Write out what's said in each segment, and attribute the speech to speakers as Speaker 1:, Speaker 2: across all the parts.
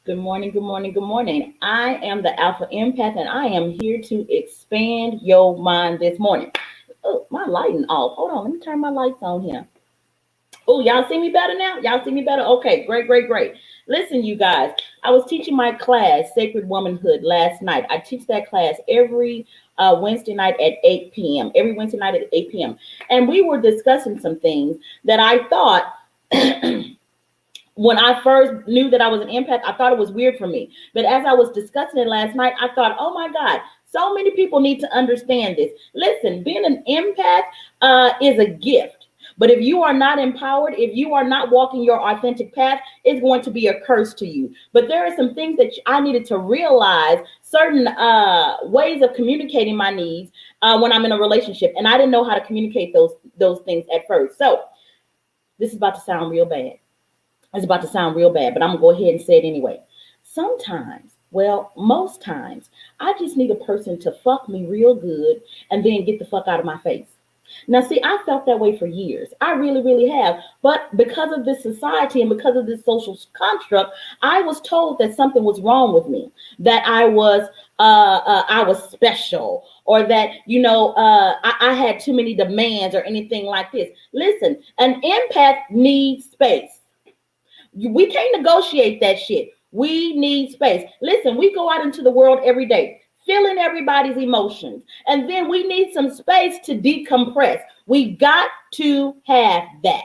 Speaker 1: Good morning, good morning, good morning. I am the Alpha Empath and I am here to expand your mind this morning. Oh, my lighting off. Hold on, let me turn my lights on here. Oh, y'all see me better now? Y'all see me better? Okay, great, great, great. Listen, you guys, I was teaching my class, Sacred Womanhood, last night. I teach that class every Wednesday night at 8 p.m., every Wednesday night at 8 p.m. And we were discussing some things that I thought when I first knew that I was an empath, I thought it was weird for me. But as I was discussing it last night, I thought, oh my God, so many people need to understand this. Listen, being an empath is a gift. But if you are not empowered, if you are not walking your authentic path, it's going to be a curse to you. But there are some things that I needed to realize, certain ways of communicating my needs when I'm in a relationship. And I didn't know how to communicate those things at first. So this is about to sound real bad. It's about to sound real bad, but I'm gonna go ahead and say it anyway. Sometimes, well, most times, I just need a person to fuck me real good and then get the fuck out of my face. Now, see, I felt that way for years. I really, really have. But because of this society and because of this social construct, I was told that something was wrong with me, that I was special, or that I had too many demands or anything like this. Listen, an empath needs space. We can't negotiate that shit. We need space. Listen, we go out into the world every day, feeling everybody's emotions. And then we need some space to decompress. We got to have that.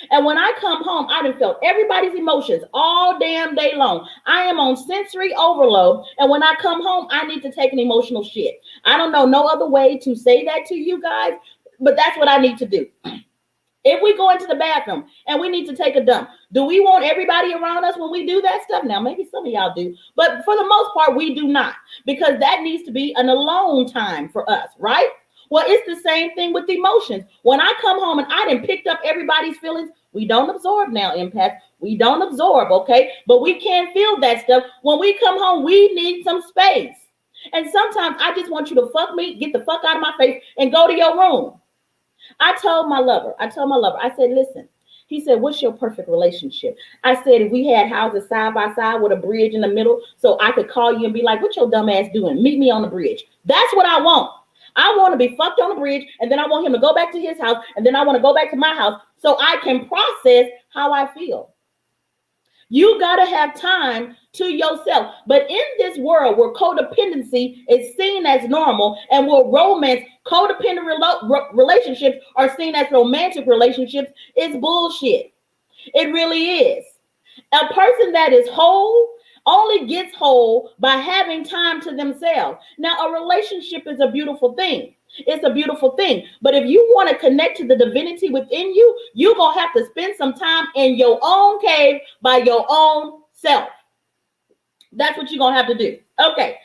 Speaker 1: And when I come home, I done felt everybody's emotions all damn day long. I am on sensory overload. And when I come home, I need to take an emotional shit. I don't know no other way to say that to you guys, but that's what I need to do. If we go into the bathroom and we need to take a dump, do we want everybody around us when we do that stuff? Now, maybe some of y'all do, but for the most part, we do not, because that needs to be an alone time for us, right? Well, it's the same thing with emotions. When I come home and I done picked up everybody's feelings, we don't absorb now, empath. We don't absorb, okay? But we can't feel that stuff. When we come home, we need some space. And sometimes I just want you to fuck me, get the fuck out of my face, and go to your room. I told my lover, I said, listen, he said, what's your perfect relationship? I said, if we had houses side by side with a bridge in the middle, so I could call you and be like, what your dumb ass doing? Meet me on the bridge. That's what I want. I want to be fucked on the bridge, and then I want him to go back to his house, and then I want to go back to my house so I can process how I feel. You got to have time to yourself. But in this world where codependency is seen as normal and where codependent relationships are seen as romantic relationships, is bullshit. It really is. A person that is whole only gets whole by having time to themselves. Now, a relationship is a beautiful thing. It's a beautiful thing. But if you want to connect to the divinity within you, you're going to have to spend some time in your own cave by your own self. That's what you're going to have to do. Okay.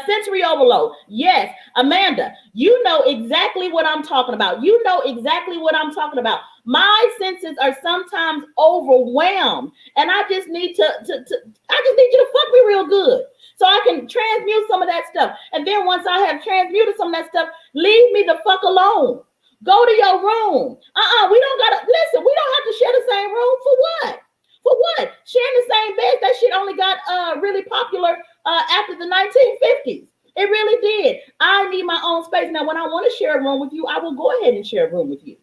Speaker 1: Sensory overload. Yes, Amanda, you know exactly what I'm talking about. You know exactly what I'm talking about. My senses are sometimes overwhelmed, and I just need you to fuck me real good so I can transmute some of that stuff. And then once I have transmuted some of that stuff, leave me the fuck alone. Go to your room. We don't gotta listen. We don't have to share the same room for what? For what? Sharing the same bed, that shit only got really popular after the 1950s. It really did. I need my own space. Now, when I want to share a room with you, I will go ahead and share a room with you.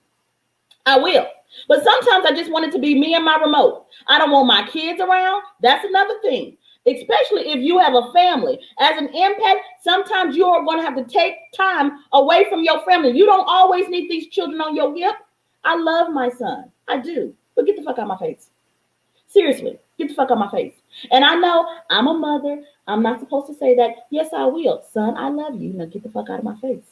Speaker 1: I will. But sometimes I just want it to be me and my remote. I don't want my kids around. That's another thing. Especially if you have a family. As an empath, sometimes you are going to have to take time away from your family. You don't always need these children on your hip. I love my son. I do. But get the fuck out of my face. Seriously, get the fuck out of my face. And I know I'm a mother. I'm not supposed to say that. Yes, I will. Son, I love you. Now get the fuck out of my face.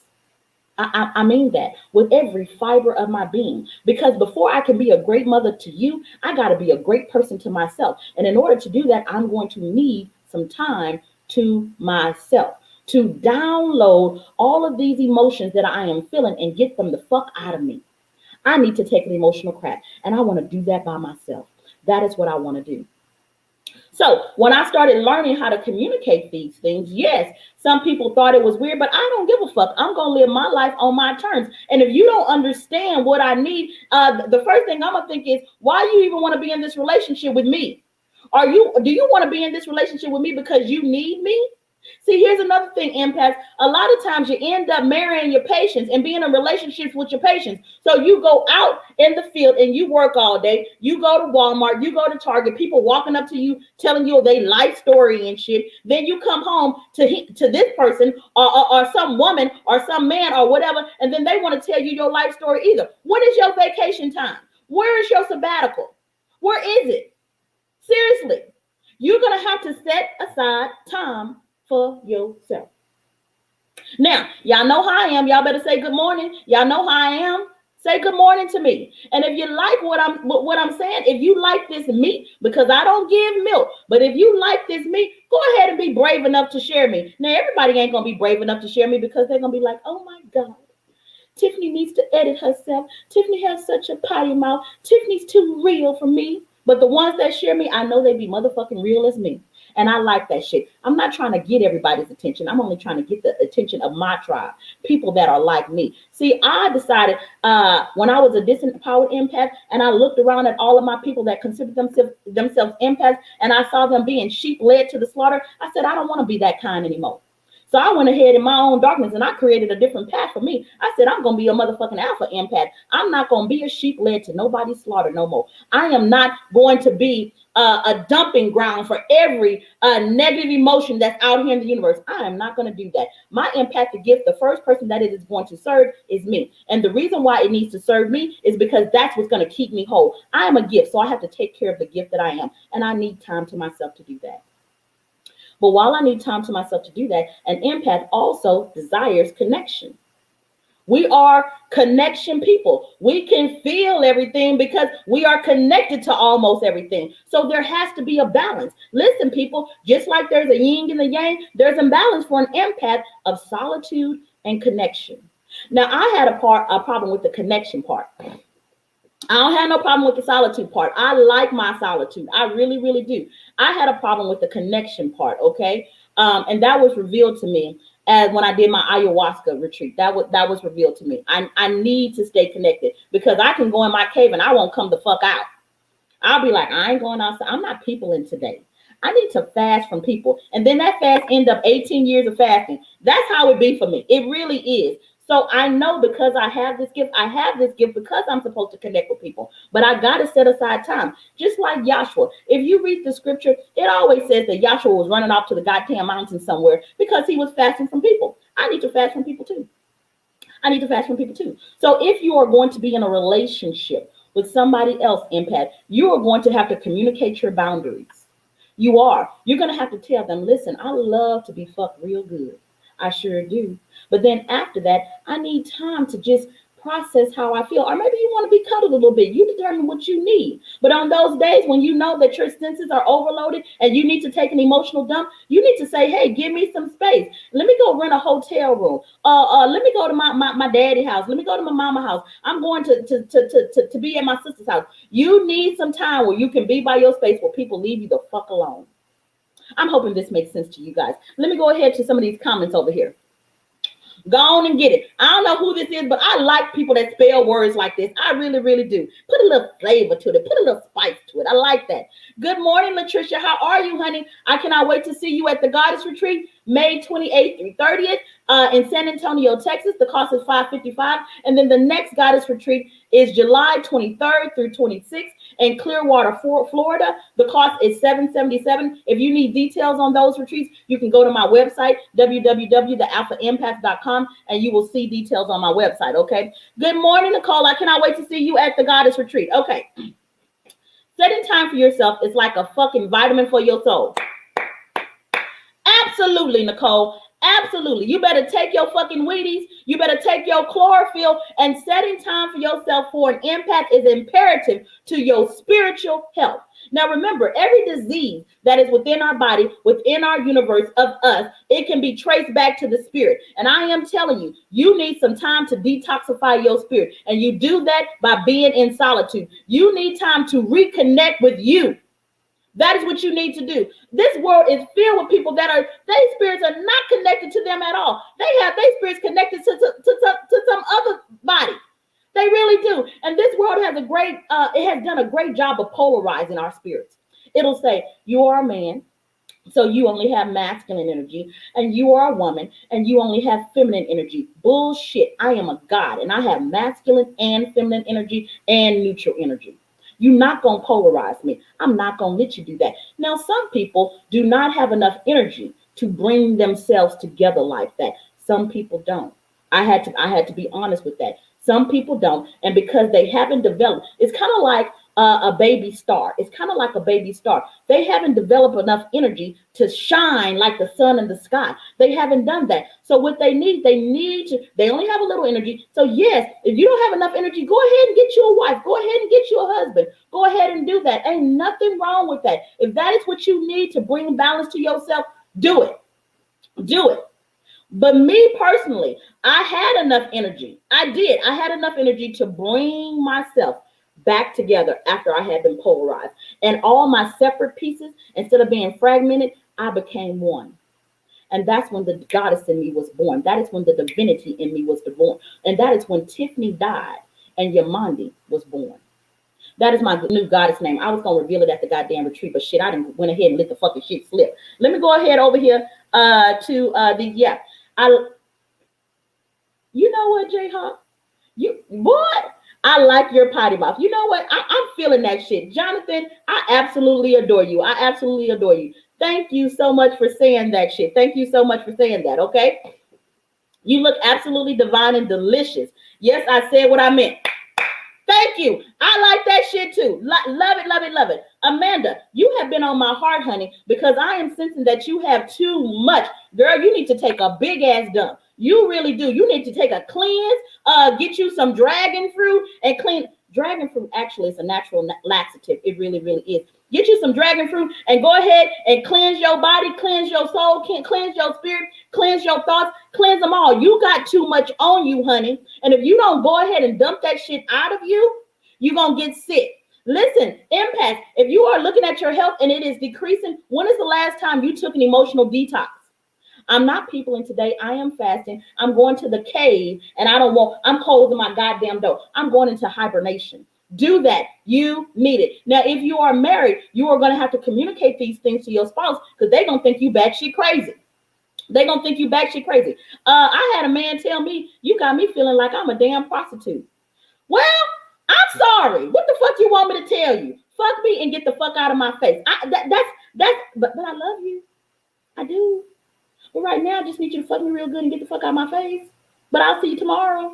Speaker 1: I mean that with every fiber of my being. Because before I can be a great mother to you, I got to be a great person to myself. And in order to do that, I'm going to need some time to myself to download all of these emotions that I am feeling and get them the fuck out of me. I need to take an emotional crap. And I want to do that by myself. That is what I want to do. So when I started learning how to communicate these things, yes, some people thought it was weird, but I don't give a fuck. I'm going to live my life on my terms. And if you don't understand what I need, the first thing I'm going to think is, why do you even want to be in this relationship with me? Do you want to be in this relationship with me because you need me? See, here's another thing, empaths. A lot of times you end up marrying your patients and being in relationships with your patients. So you go out in the field and you work all day. You go to Walmart, you go to Target, people walking up to you, telling you their life story and shit. Then you come home to this person or some woman or some man or whatever, and then they want to tell you your life story either. When is your vacation time? Where is your sabbatical? Where is it? Seriously, you're going to have to set aside time for yourself. Now, y'all know how I am. Y'all better say good morning. Y'all know how I am. Say good morning to me. And if you like what I'm saying, if you like this meat, because I don't give milk, but if you like this meat, go ahead and be brave enough to share me. Now, everybody ain't going to be brave enough to share me because they're going to be like, oh my God, Tiffany needs to edit herself. Tiffany has such a potty mouth. Tiffany's too real for me. But the ones that share me, I know they be motherfucking real as me. And I like that shit. I'm not trying to get everybody's attention. I'm only trying to get the attention of my tribe, people that are like me. See, I decided when I was a disempowered empath and I looked around at all of my people that considered themselves empaths and I saw them being sheep led to the slaughter, I said, I don't want to be that kind anymore. So I went ahead in my own darkness and I created a different path for me. I said, I'm going to be a motherfucking alpha empath. I'm not going to be a sheep led to nobody's slaughter no more. I am not going to be a dumping ground for every negative emotion that's out here in the universe. I am not going to do that. My empathic gift, the first person that it is going to serve is me. And the reason why it needs to serve me is because that's what's going to keep me whole. I am a gift, so I have to take care of the gift that I am. And I need time to myself to do that. But while I need time to myself to do that, an empath also desires connection. We are connection people. We can feel everything because we are connected to almost everything. So there has to be a balance. Listen, people, just like there's a yin and a yang, there's a balance for an empath of solitude and connection. Now, I had a problem with the connection part. I don't have no problem with the solitude part. I like my solitude. I really, really do. I had a problem with the connection part, okay? And that was revealed to me as when I did my ayahuasca retreat. That was revealed to me. I need to stay connected because I can go in my cave and I won't come the fuck out. I'll be like, I ain't going outside. I'm not peopling today. I need to fast from people. And then that fast end up 18 years of fasting. That's how it be for me. It really is. So I know because I have this gift because I'm supposed to connect with people. But I got to set aside time. Just like Joshua. If you read the scripture, it always says that Joshua was running off to the goddamn mountain somewhere because he was fasting from people. I need to fast from people too. So if you are going to be in a relationship with somebody else, empath, you are going to have to communicate your boundaries. You're going to have to tell them, listen, I love to be fucked real good. I sure do. But then after that, I need time to just process how I feel. Or maybe you want to be cuddled a little bit. You determine what you need. But on those days when you know that your senses are overloaded and you need to take an emotional dump, you need to say, hey, give me some space. Let me go rent a hotel room. Let me go to my daddy house. Let me go to my mama house. I'm going to be at my sister's house. You need some time where you can be by your space where people leave you the fuck alone. I'm hoping this makes sense to you guys. Let me go ahead to some of these comments over here. Go on and get it. I don't know who this is, but I like people that spell words like this. I really, really do. Put a little flavor to it. Put a little spice to it. I like that. Good morning, Latricia. How are you, honey? I cannot wait to see you at the Goddess Retreat, May 28th through 30th in San Antonio, Texas. The cost is $555. And then the next Goddess Retreat is July 23rd through 26th in Clearwater, Florida. The cost is $777. If you need details on those retreats, you can go to my website, www.thealphaempath.com, and you will see details on my website, okay? Good morning, Nicole. I cannot wait to see you at the Goddess Retreat. Okay. Setting time for yourself is like a fucking vitamin for your soul. Absolutely, Nicole. Absolutely. You better take your fucking Wheaties. You better take your chlorophyll, and setting time for yourself for an empath is imperative to your spiritual health. Now, remember, every disease that is within our body, within our universe of us, it can be traced back to the spirit. And I am telling you, you need some time to detoxify your spirit. And you do that by being in solitude. You need time to reconnect with you. That is what you need to do. This world is filled with people that their spirits are not connected to them at all. They have their spirits connected to some other body. They really do. And this world has it has done a great job of polarizing our spirits. It'll say, you are a man, so you only have masculine energy, and you are a woman, and you only have feminine energy. Bullshit. I am a God, and I have masculine and feminine energy and neutral energy. You're not going to polarize me. I'm not going to let you do that. Now, some people do not have enough energy to bring themselves together like that. Some people don't. I had to be honest with that. Some people don't, and because they haven't developed, it's kind of like a baby star. It's kind of like a baby star. They haven't developed enough energy to shine like the sun in the sky. They haven't done that. So what they only have a little energy. So yes, if you don't have enough energy, go ahead and get you a wife. Go ahead and get you a husband. Go ahead and do that. Ain't nothing wrong with that. If that is what you need to bring balance to yourself, do it. Do it. But me personally, I had enough energy. I did. I had enough energy to bring myself back together after I had been polarized. And all my separate pieces, instead of being fragmented, I became one. And that's when the goddess in me was born. That is when the divinity in me was born. And that is when Tiffany died and Yamandi was born. That is my new goddess name. I was gonna reveal it at the goddamn retreat, but shit, I didn't went ahead and let the fucking shit slip. Let me go ahead over here to the yeah. I You know what, J Hawk? You what? I like your potty mouth. You know what? I'm feeling that shit. Jonathan, I absolutely adore you. I absolutely adore you. Thank you so much for saying that shit. Thank you so much for saying that, okay? You look absolutely divine and delicious. Yes, I said what I meant. Thank you. I like that shit too. Love it, love it, love it. Amanda, you have been on my heart, honey, because I am sensing that you have too much. Girl, you need to take a big ass dump. You really do. You need to take a cleanse, get you some dragon fruit and clean. Dragon fruit actually is a natural laxative. It really, really is. Get you some dragon fruit and go ahead and cleanse your body, cleanse your soul, cleanse your spirit, cleanse your thoughts, cleanse them all. You got too much on you, honey. And if you don't go ahead and dump that shit out of you, you're going to get sick. Listen, empath, if you are looking at your health and it is decreasing, when is the last time you took an emotional detox? I'm not peopling today. I am fasting. I'm going to the cave and I'm closing my goddamn door. I'm going into hibernation. Do that. You need it. Now, if you are married, you are going to have to communicate these things to your spouse because they're going to think you batshit crazy. They're going to think you batshit crazy. I had a man tell me, you got me feeling like I'm a damn prostitute. Well, I'm sorry. What the fuck you want me to tell you? Fuck me and get the fuck out of my face. But I love you. I do. But right now, I just need you to fuck me real good and get the fuck out of my face. But I'll see you tomorrow.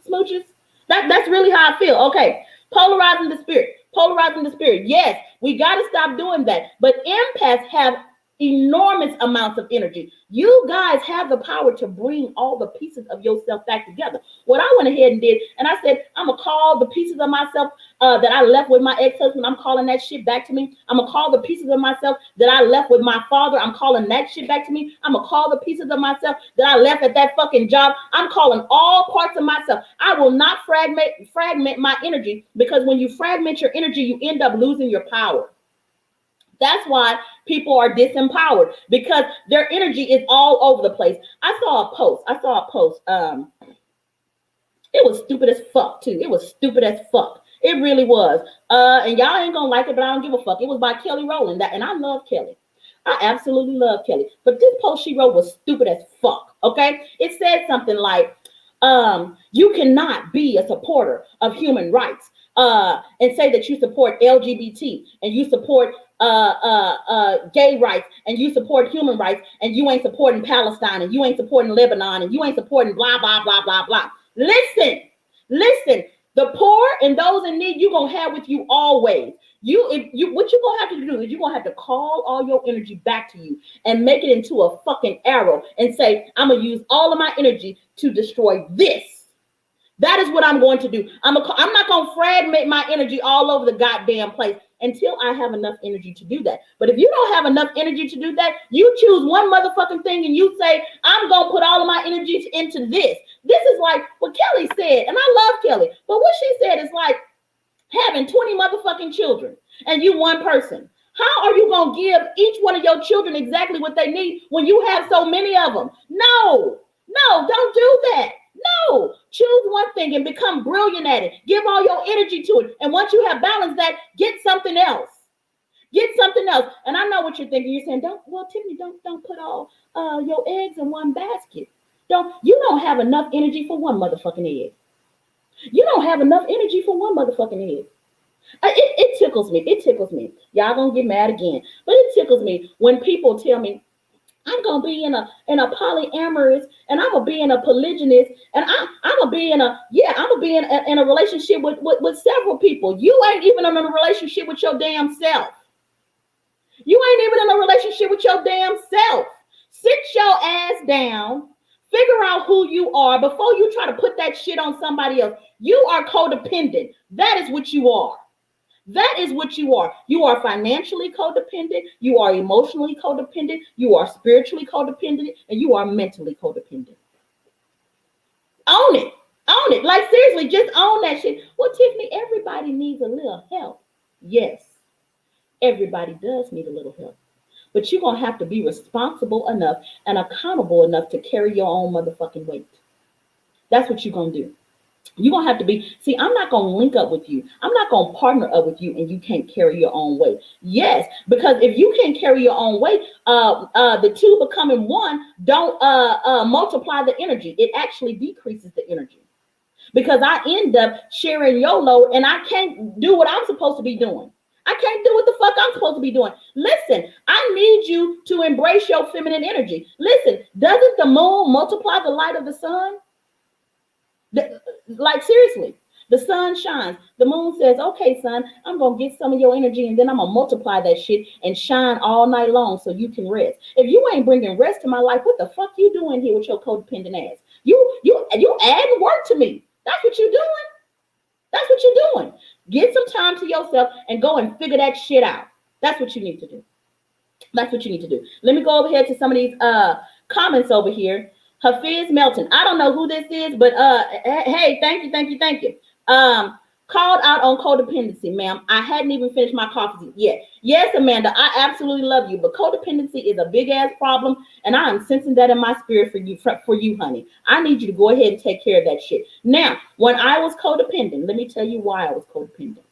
Speaker 1: Smooches. That's really how I feel. Okay. Polarizing the spirit. Polarizing the spirit. Yes, we got to stop doing that. But empaths have enormous amounts of energy. You guys have the power to bring all the pieces of yourself back together. What I went ahead and did, and I said, I'm going to call the pieces of myself that I left with my ex-husband. I'm calling that shit back to me. I'm going to call the pieces of myself that I left with my father. I'm calling that shit back to me. I'm going to call the pieces of myself that I left at that fucking job. I'm calling all parts of myself. I will not fragment my energy, because when you fragment your energy, you end up losing your power. That's why people are disempowered, because their energy is all over the place. I saw a post. It was stupid as fuck too. It was stupid as fuck. It really was. And y'all ain't gonna like it, but I don't give a fuck. It was by Kelly Rowland, and I love Kelly. I absolutely love Kelly. But this post she wrote was stupid as fuck. Okay, it said something like, "You cannot be a supporter of human rights and say that you support LGBT and you support gay rights and you support human rights, and you ain't supporting Palestine and you ain't supporting Lebanon and you ain't supporting blah blah blah blah blah." Listen. The poor and those in need, you're gonna have with you always. What you're gonna have to do is you're gonna have to call all your energy back to you and make it into a fucking arrow and say, I'm gonna use all of my energy to destroy this. That is what I'm going to do. I'm not going to fragment my energy all over the goddamn place until I have enough energy to do that. But if you don't have enough energy to do that, you choose one motherfucking thing and you say, I'm going to put all of my energy into this. This is like what Kelly said, and I love Kelly, but what she said is like having 20 motherfucking children and you one person. How are you going to give each one of your children exactly what they need when you have so many of them? No, don't do that. No, choose one thing and become brilliant at it. Give all your energy to it. And once you have balanced that, get something else. Get something else. And I know what you're thinking. You're saying, don't, well, Tiffany, don't put all your eggs in one basket. You don't have enough energy for one motherfucking egg. You don't have enough energy for one motherfucking egg. It tickles me. It tickles me. Y'all gonna get mad again. But it tickles me when people tell me, I'm gonna be in a polyamorous, and I'm gonna be in a polygynous, and I'm gonna be in a relationship with several people. You ain't even in a relationship with your damn self. You ain't even in a relationship with your damn self. Sit your ass down. Figure out who you are before you try to put that shit on somebody else. You are codependent. That is what you are. That is what you are. You are financially codependent. You are emotionally codependent. You are spiritually codependent. And you are mentally codependent. Own it. Own it. Like, seriously, just own that shit. Well, Tiffany, everybody needs a little help. Yes, everybody does need a little help. But you're going to have to be responsible enough and accountable enough to carry your own motherfucking weight. That's what you're going to do. You're going to have to be, see, I'm not going to link up with you. I'm not going to partner up with you and you can't carry your own weight. Yes, because if you can't carry your own weight, the two becoming one don't multiply the energy. It actually decreases the energy. Because I end up sharing your load and I can't do what I'm supposed to be doing. I can't do what the fuck I'm supposed to be doing. Listen, I need you to embrace your feminine energy. Listen, doesn't the moon multiply the light of the sun? Like, seriously, the sun shines. The moon says, okay, son, I'm going to get some of your energy and then I'm going to multiply that shit and shine all night long so you can rest. If you ain't bringing rest to my life, what the fuck you doing here with your codependent ass? You adding work to me. That's what you're doing. That's what you're doing. Get some time to yourself and go and figure that shit out. That's what you need to do. That's what you need to do. Let me go over here to some of these comments over here. Hafiz Melton. I don't know who this is, but hey, thank you. Called out on codependency, ma'am. I hadn't even finished my coffee yet. Yes, Amanda, I absolutely love you, but codependency is a big ass problem, and I am sensing that in my spirit for you, honey. I need you to go ahead and take care of that shit. Now, when I was codependent, let me tell you why I was codependent.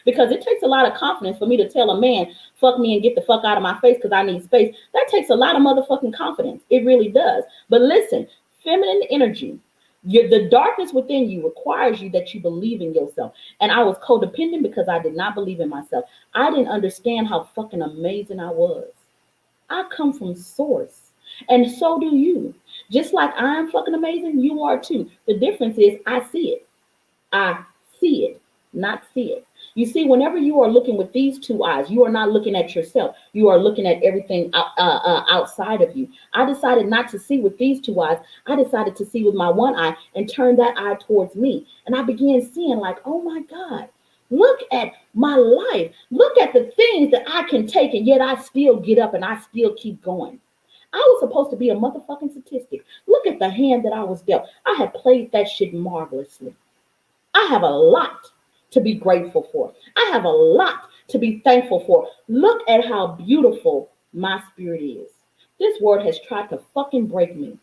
Speaker 1: Because it takes a lot of confidence for me to tell a man, fuck me and get the fuck out of my face because I need space. That takes a lot of motherfucking confidence. It really does. But listen, feminine energy, the darkness within you requires you that you believe in yourself. And I was codependent because I did not believe in myself. I didn't understand how fucking amazing I was. I come from source. And so do you. Just like I'm fucking amazing, you are too. The difference is I see it. I see it, not see it. You see, whenever you are looking with these two eyes, you are not looking at yourself. You are looking at everything outside of you. I decided not to see with these two eyes. I decided to see with my one eye and turn that eye towards me. And I began seeing like, oh my God, look at my life. Look at the things that I can take, and yet I still get up and I still keep going. I was supposed to be a motherfucking statistic. Look at the hand that I was dealt. I had played that shit marvelously. I have a lot to be grateful for. I have a lot to be thankful for. Look at how beautiful my spirit is. This world has tried to fucking break me,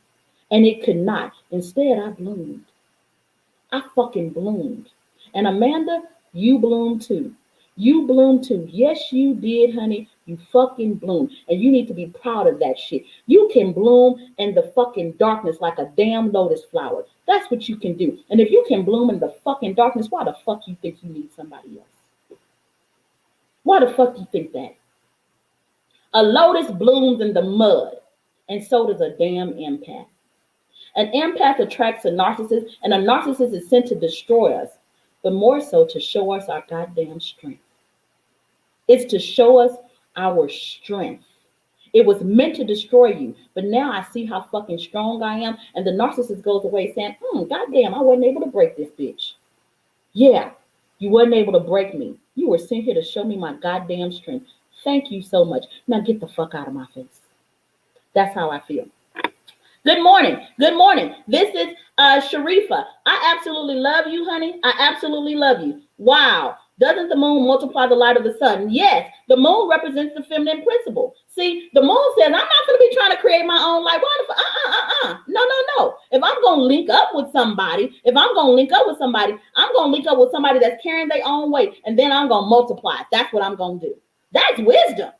Speaker 1: and it could not. Instead, I bloomed. I fucking bloomed. And Amanda, you bloomed too. You bloomed too. Yes, you did, honey. You fucking bloomed. And you need to be proud of that shit. You can bloom in the fucking darkness like a damn lotus flower. That's what you can do. And if you can bloom in the fucking darkness, why the fuck you think you need somebody else? Why the fuck you think that? A lotus blooms in the mud, and so does a damn empath. An empath attracts a narcissist, and a narcissist is sent to destroy us, but more so to show us our goddamn strength. It's to show us our strength. It was meant to destroy you, but now I see how fucking strong I am, and the narcissist goes away saying, goddamn, I wasn't able to break this bitch. Yeah, you wasn't able to break me. You were sent here to show me my goddamn strength. Thank you so much. Now get the fuck out of my face. That's how I feel. Good morning. Good morning. This is Sharifa. I absolutely love you, honey. I absolutely love you. Wow. Doesn't the moon multiply the light of the sun? Yes, the moon represents the feminine principle. See, the moon says, I'm not going to be trying to create my own life. Why the No, no, no. If I'm going to link up with somebody, I'm going to link up with somebody that's carrying their own weight, and then I'm going to multiply. That's what I'm going to do. That's wisdom.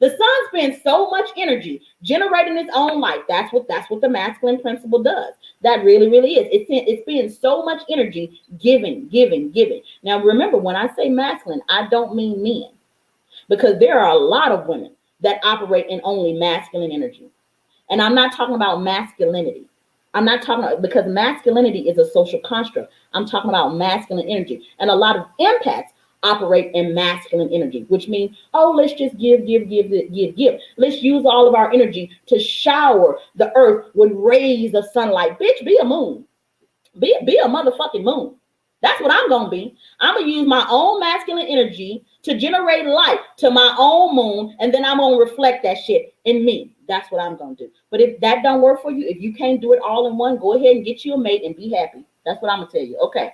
Speaker 1: The sun spends so much energy generating its own light. That's what the masculine principle does. That really, really is. It spends so much energy giving, giving, giving. Now remember, when I say masculine, I don't mean men, because there are a lot of women that operate in only masculine energy. And I'm not talking about masculinity. I'm not talking about, because masculinity is a social construct. I'm talking about masculine energy. And a lot of empaths operate in masculine energy, which means, oh, let's just give, give, give, give, give. Let's use all of our energy to shower the earth with rays of sunlight. Bitch, be a moon. Be a motherfucking moon. That's what I'm going to be. I'm going to use my own masculine energy to generate light to my own moon, and then I'm going to reflect that shit in me. That's what I'm going to do. But if that don't work for you, if you can't do it all in one, go ahead and get you a mate and be happy. That's what I'm going to tell you. Okay.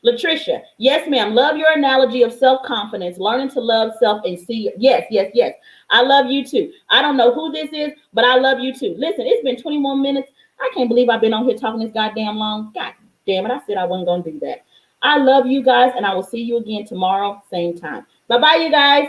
Speaker 1: Latricia, yes, ma'am. Love your analogy of self-confidence, learning to love self and see. Yes, yes, yes. I love you too. I don't know who this is, but I love you too. Listen, it's been 21 minutes. I can't believe I've been on here talking this goddamn long. God damn it. I said I wasn't going to do that. I love you guys, and I will see you again tomorrow, same time. Bye-bye, you guys.